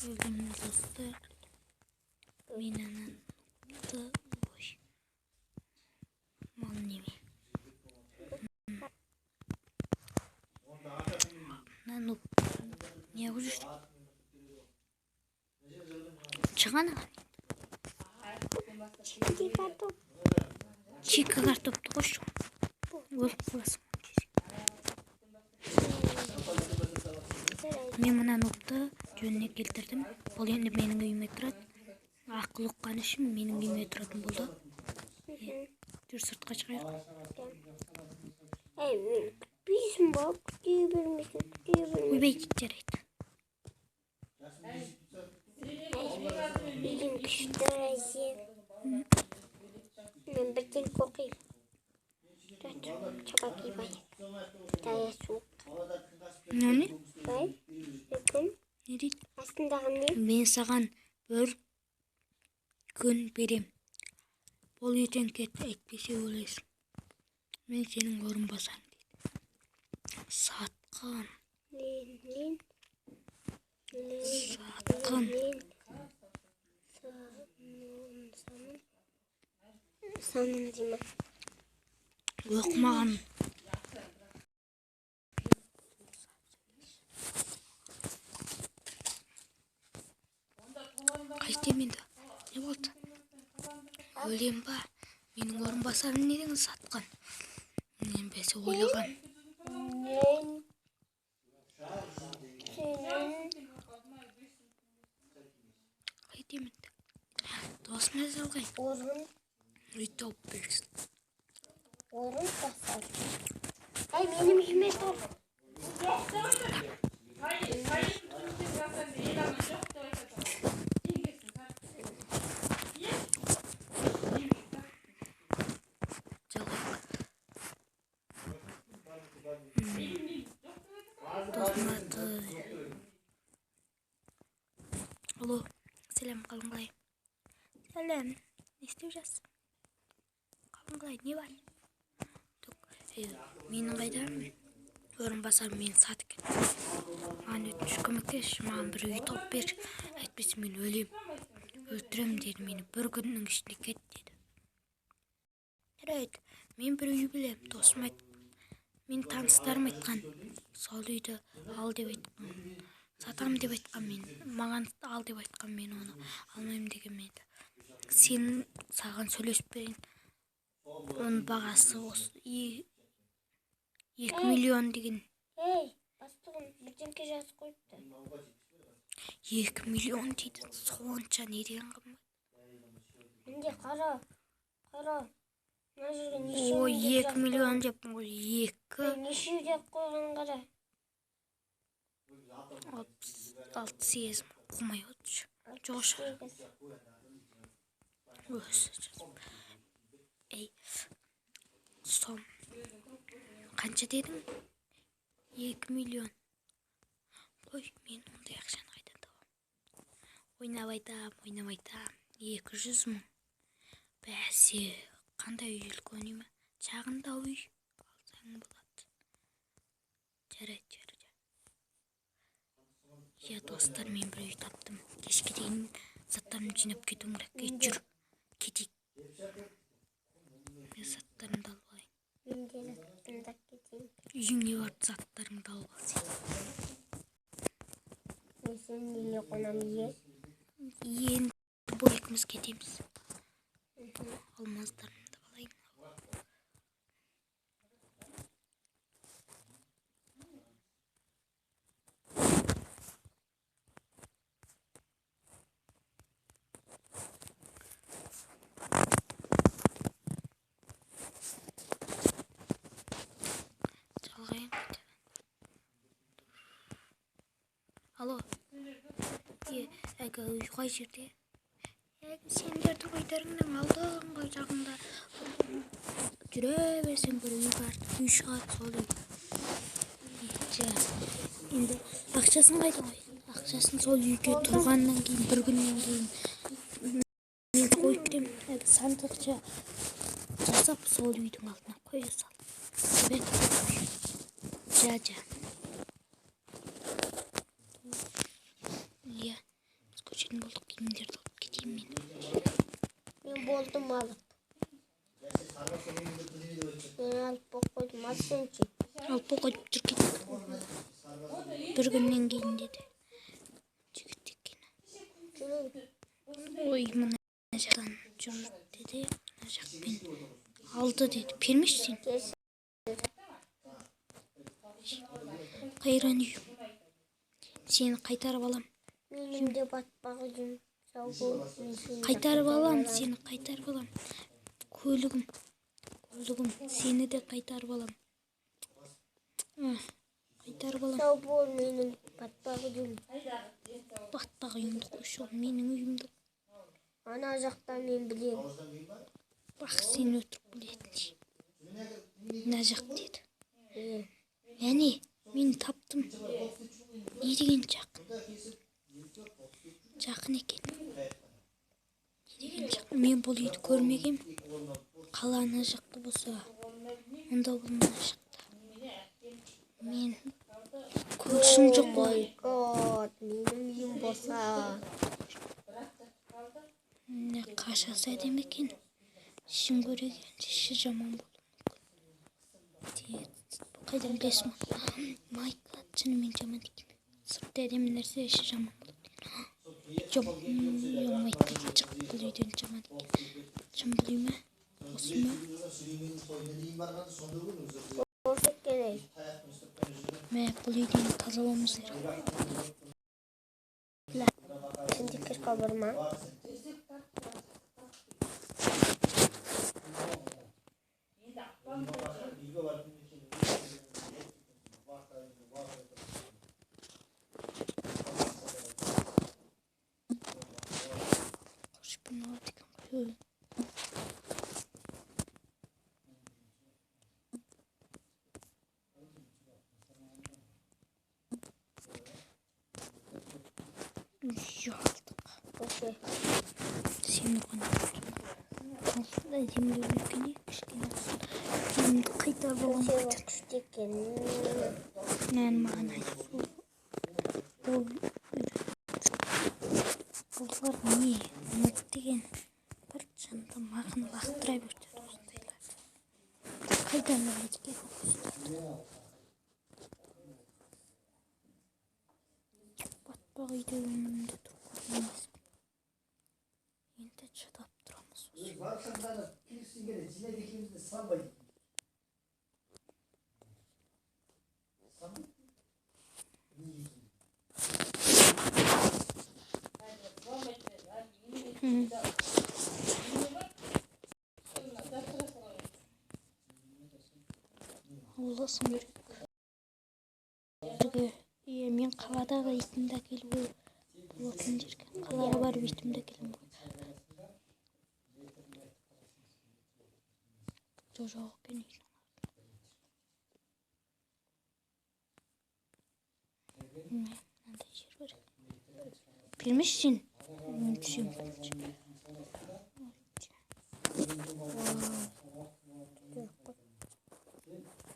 Gördüğünüz dostlar, Mina'nın da boş. Malnemi. Nanu. Niye vuruştu? Çıkana. Çiğ kartop da koş. Burası. Men mына nokta жөнүнө келтирдим. Бул энди менин үйүмө турат. Акыл уккан ишим менин үйүмө туратын болду. Жүр сыртка чыгайык. Bizim bak Uyбай жарайт. Bizim kıştırası. Ben birden kokayım. Çabak iyi bak. Daya soğuk. Ne? Bay. Bakın. Ne deydi? Aslında anne. Men саған bir gün берем. Бул үйдөн кет, айтпесе өлөсүң. Мен сенин орунбасаң дейт. Саткан. Саткан. Sanın değil mi? Окумаган. Кайтем энди. Не болду? Өлем ба? Менин орунбасарым неден саткан? Мен бесе ойлаган. Кайтем энди. Досуна салгай. Orun. Үйдө берсин. Orun basar. Ay benim işime sor. Алло, selam kalın. Selam, ne istiyorsun? Kalın, ne var? Менің қайдам? Орынбасар мені сатып кетті. Маған өтініш көмектес, маған бір үй тауып бер. Әйтпесе мен өлем. Өлтірем деді мені. Бір күннің ішінде кет деді. Жарайды, мен бір үй білем. Досым айтты. Мен таныстарым айтқан. Сол үйді ал деп айтқан. Сатам деп айтқан мен. Маған ал деп айтқан мен оны алмайым деген меді. Сен саған сөйлеспейін. Onun бағасы 2 миллион деген. Ей, бастығым, бірдеңке жазып қойыпты. 2 миллион дейді. Сонша не деген қымбат? Менде қара. Мына жерге О, 2 миллион деппін ғой. 2. Неше деп қойған қара. 68 қумай отыр. Жошы. Ей, сом. Қанша дедің? 2 миллион. Қой, мен ондай ақшаны қайдан табам? Ойнап айтам. 200 мың. Бәсе, қандай үй үлкен үй ме? Шағында үй алсаң болады. Жарайды. Я достар, мен бір үй таптым. Кешке дейін заттарымды жинап кетуім керек. Жүр, кетейік. Мен заттарымды алып алайын. Мен де заттарымды кетейін. Үйіңе барып заттарымды алып ал сен. Мен сенің үйіне қонам ие. Енді бұл екеуміз кетеміз. Алмаздарымды алайын. Алло. Үй қай жерде? Сендерді қойдарыңның алдыңғы жағында жүре берсең бір үй бар. Үй шығады сол үй. Енді ақшасын қайда қой? Ақшасын сол үйге тұрғаннан кейін, бір күннен кейін мен қойып беремін. Сандықша жасап сол үйдің алдына қоя сал. Жа. кийин болдук, кийимдерди алып кетейин мен. Мен болдум алып. Мен алып койдум. Ал сенчи? Алып койдуп жүр кетик. Bir günden keyin dedi. Жигит экен. Ой, мына жактан жүр dedi. Мына жакпен алды dedi. Бермешсиң. Кайран үйүм. Сени кайтарып алам. Менин де батпагым. Сау бол. Кайтарып алам, сени кайтарып алам. Көлүгүм. Сени де кайтарып алам. Кайтарып алам. Сау бол менин батпагым. Батпак үйүмдү койшо, менин үйүмдү. Ана жакта мен билем. Бак, сен өтүрүп билетинчи. Мына жак dedi. Яни, мен таптым. Не деген жакын? Жакын экен. Не деген жакын? Мен бул үйдү көрмөгөм. Кала ана жакта болсо, онда бул мына жакта. Мен көрүшүм жок кой. Менин үйүм болсо. Не кашаса демекен. Ишин көрөгөн, иши жаман болду. Кайдан билесиң? Майка, чынымен жаман экен. Сыртта эдем нерсе иши жаман болду. Майка, чык бул үйдөн жаман экен. Чын бул үймө? Осуйму? Болсо керек. Мен бул үйдөн тазалабыз керек. Сендикер кабырма. Сені ғана осындай земле үлкені кішкене үйімді қайтарып алам қайтар. Мен маған айтып бұлар не ұмыт деген бір жынды маған лақтыра берді осындайларды. Қайдан алады керек осындарды. Батпақ үйде өмірімде тұрып көрген емеспін. Енді шыдап тұрамыз осы. Оласың керек. Мен қаладағы итімді әкеліп олатын жерге. Қалаға барып итімді әкелем ғой. Жоқ екен үйдің. Мынандай жер бар. Бермешсің. Мен түсем.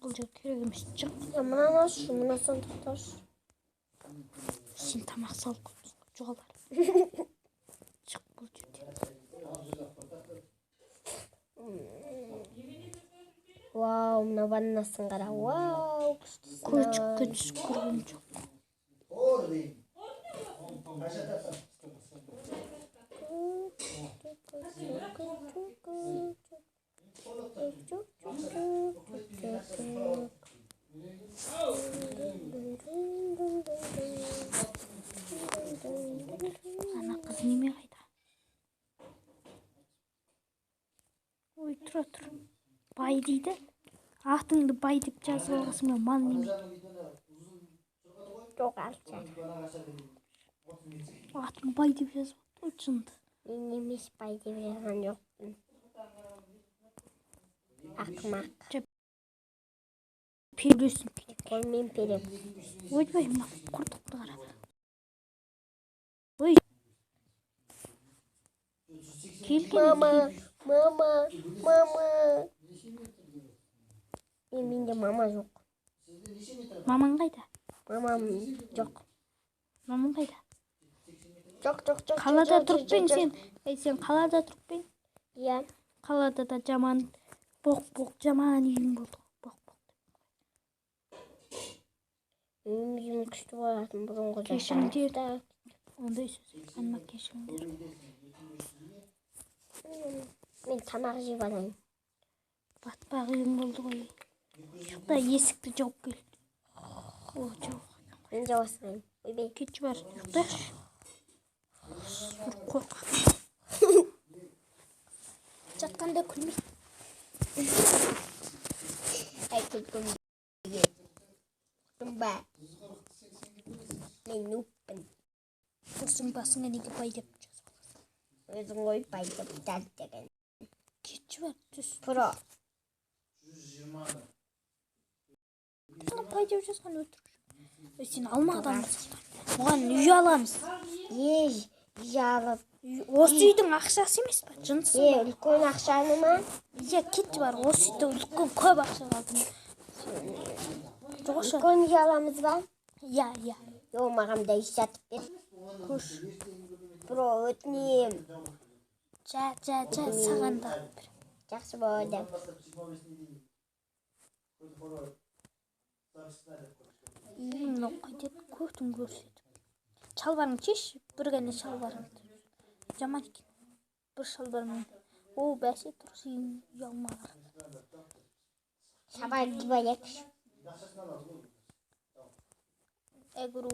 Бұл жер керек емес. Шық. Мынаны аш, мына сандықты аш. Сен тамақ салып жоғалар. Шық бұл жерден. Вау, мына ваннасын қара. Вау, күштісін. Көчікке түсіп көрген жоқ. Ана қыз неме қайда? Ой, тұра. Бай дейді. Атыңды бай деп жазып алғасың ба? Мал неме? Жоқ, алчар. Атың бай деп жазып алды. Шынды. Мен емес бай деп жазған жоқпын. Ақымақ. Пересің керек. Қой мен перем. Ойбай, мына құртықты қара. Ой. Келген. Мама. Менде мама жоқ. Мамаң қайда? Мамам жоқ. Мамаң қайда? Жоқ. Қалада тұрып пең сен? Сен қалада тұрып пең? Иә. Қалада да жаман боқ жаман үйің болды. Боқ. Үйім күшті болатын бұрынғы Кешіріңдер. Ондай сөз айтқаныма кешіріңдер. Мен тамақ жеп алайын. Батпақ үйің болды ғой. Шықта есікті жауып кел. О, жоқ. Мен жауасырайын. Ойбай. Кетші бар. Шықта. Қорқақ. Жатқанда күлмейді. Ай, күлкім. Ба. Мен нуппын. Осың басыңа неге бай деп жазып аласың? Өзің ғой бай деп деген. Кетші бар. Түс. Про. Бай деп жазған өтірік. Сен алма адамсың. Оған үй аламыз. Үй алып. Осы үйдің ақшасы емес па? Жынсың ба? Үлкен ақшаны ма? Кетші бар. Осы үйді үлкен көп ақша қалдым. Жоғаша. Үлкен үй аламыз ба? Иә. Йо, маған да үй сатып бер. Көш. Про, өтінем. Жа, саған да. Жақсы болды. Үйімнің қайтеді көтін көрсетіп. Шалбарың шеш, бір ғана шалбарың. Жаман екен. Бір шалбарың. О, бәсе тұрыс үй алмағыр. Шабай кибаяк. Әгіру,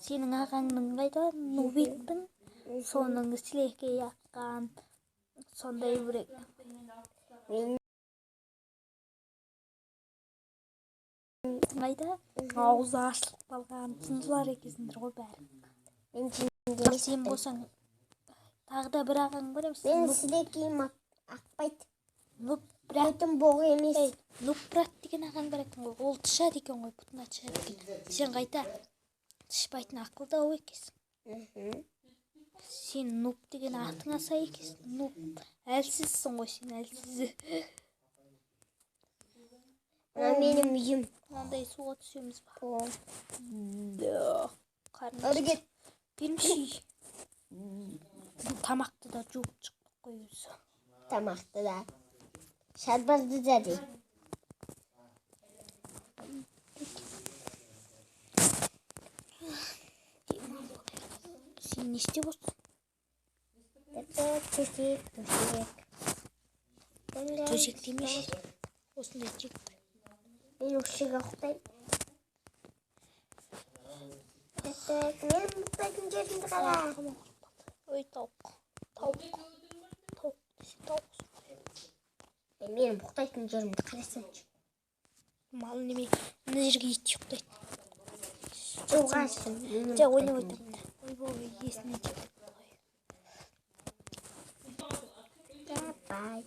сенің ағаңның қайда? Нубиктің соның сілеке яққан. Сондай бүрек. Қайда? Аузы ашылып қалған. Тұнзылар екесіндір ғой бәрі. Мен Сен болсаң, тағы да бір ағаң бар емес? Мен сілекейім ақпайды. Нупрат. Көтім боғы емес. Нупрат деген ағаң бар екен ғой. Ол тышады екен ғой, бұтына тышады екен. Сен қайта тышпайтын ақылдау екесің. Сен нуп деген атыңа сай екесің. Нуп. Әлсізсің ғой сен, әлсіз. Менің үйім. Мынандай суға түсеміз ба? Өргет. Берміші. Тамақты да жуып шықтық қой өзі. Тамақты да. Шарбазды да де. Сен не істеп отырсың? Төсек демеші. Осындай жек. Мен ұшыға құтайым. Мен мұқтайтын жерімді қара. Ой, тауық. Мен мұқтайтын жерімді қарасаншы. Мал неме, мына жерге ит ұйықтайды. Жоғашын. Жа, ойнап өйтім. Ой, есіне жеттік. Давай.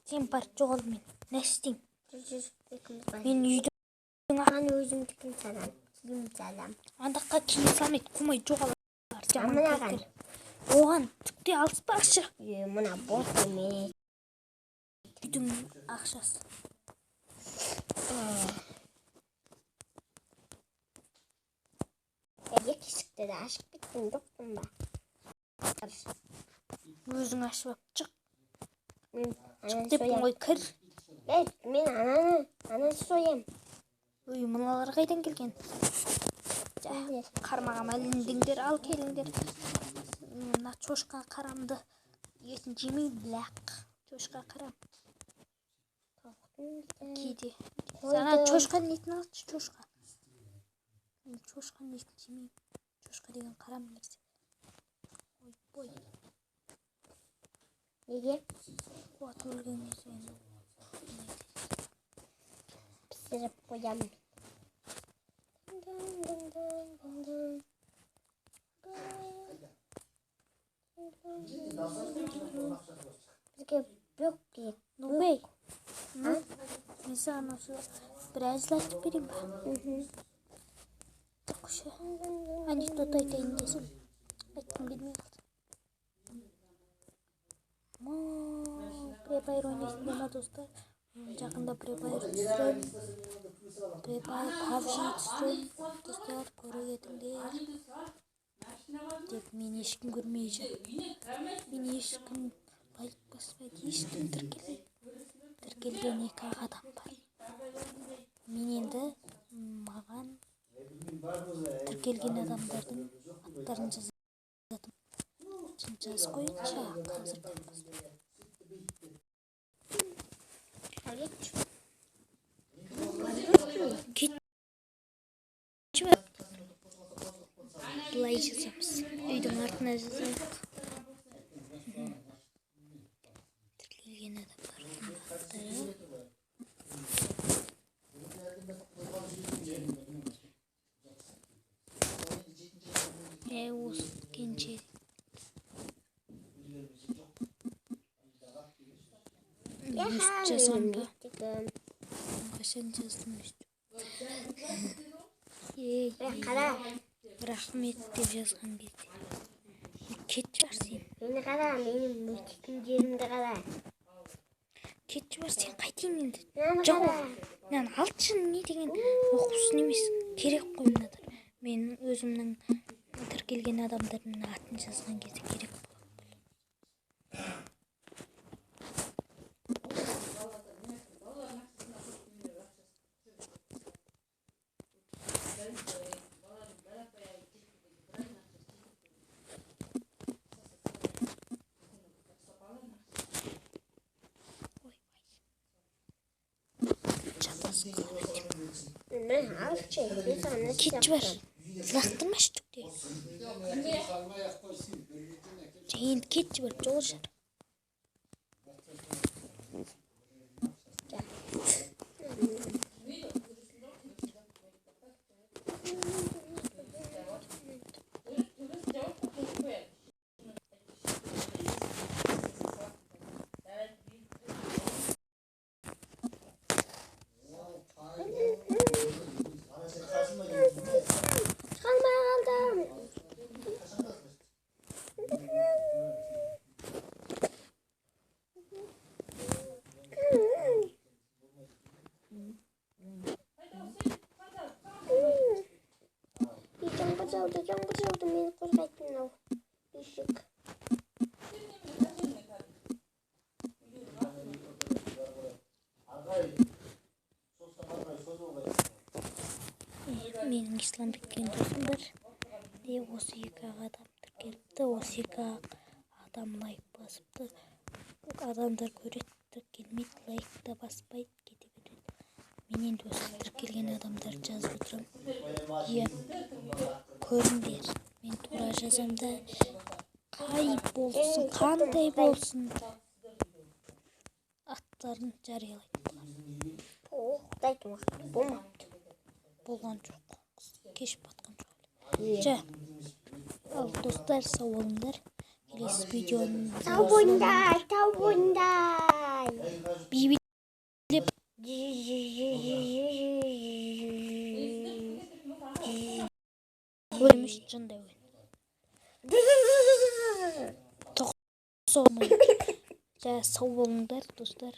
Сен бар, жоғал мен. Нәстен. Мен үйдің аған өзімдікін салам. Киім салам. Андаққа киім салмайды, құмай жоғал. Мынаған. Оған түкте алыспақшы. Мына бос емес. Үйдің ақшасы. Екі есікті де ашып кеттің, жоқпын ба? Өзің ашып шық. Ананы Деп соям. ғой кір. Мен ананы соям. Ой, мыналар қайдан келген? Қармағам әліндіңдер, ал келіңдер. Мына чошқа қарамды. Етін жемейді, ләқ. Чошқа қарам. Кейде. Сана чошқаның етін алшы, чошқа. Чошқаның етін жемейді. Чошқа деген қарам нәрсе. Ой. Неге? Қуат өлген кезде. Пісіріп қоямын. Бізге бөк керек. Нубей. Мен саған осы бір әзіл айтып берейін ба? Жоқшы. Анекдот айтайын десем. Айтқым келмей қалды. Препайр ойнайсыңдар ма достар? Жақында Free Fire түсірем. Free Fire PUBG түсірем. Достар, көре кетіңдер. Тек мен ешкім көрмей жүр. Мен ешкім лайк баспайды, ешкім тіркелмейді. Тіркелген 2 адам бар. Мен енді маған тіркелген адамдардың аттарын жаздым. Жазып қойынша қазірден бастап. Кетші бәп. Бұлай жазамыз. Үйдің артына жазайық. Тіркелген адамдардың аттары. Осы кенже. Жазған ба? Қашан жаздым өстіп. Қара. Рахмет деп жазған кезде. Кетші бар сен. Мені қара, менің мультикімдерімді қара. Кетші бар сен қайтейін енді. Мені Жоқ, қара. мен алтын не деген оқусын емес. Керек қой мынадар. Мен өзімнің тіркелген адамдардың атын жазған кезде керек болады. Ben alçı, bir tane Кетші бар. Лақтырмашы түкте. Енді кетші бар, жол жар. Kalmaya kaldım. Жаңбыр жауды, мені қозғайтын мынау үйшік. Менің Исламбек деген досым бар. Осы 2 адам тіркеліпті. Осы 2 адам лайк басыпты. Адамдар көреді, тіркелмейді, лайк та баспайды, кете береді. Мен енді осы тіркелген адамдарды жазып отырам. Иә, көріңдер. Мен тура жазамда қай болсын, қандай болсын аттарын жариялайды. Құдайдың уақыты болмапты. Болған жоқ. Кеш батқан жоқ. Жа. Ал достар, сау болыңдар. Келесі видеоның Сау болыңдар, сау болыңдар. билеп өлміш жындай өл. Жа, сау болыңдар достар.